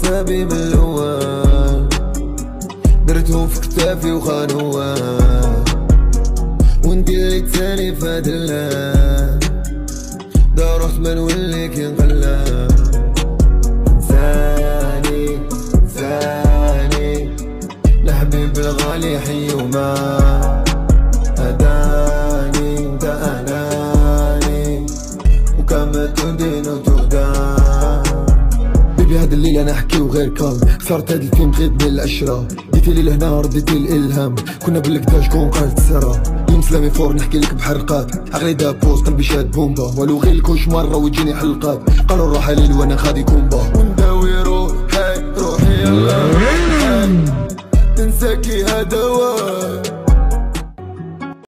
عذابي من الاول، درتهم في كتافي وخانوا، وانتي اللي تساني في هاد الليل، دارت ما نولي كي نقلب. انساني انساني الحبيب الغالي حي وما هداني، انت اناني وكما تدين وتهدى. بيبي هاد الليل انا احكي وغير كام، خسرت هاد الفيلم بغيت من الاشرة، جيتي لي لهنا رديتي الالهام، كنا بالكدا شكون قالت السرا، يوم سلامي فور نحكي لك بحرقات، عقلي داب بوز قلبي شاد بومبا، والو غير الكوش مرة ويجيني حلقات، قالوا الراحة ليل وانا خادي كومبا، ونداوي روحي روحي يلا تنساكي هذا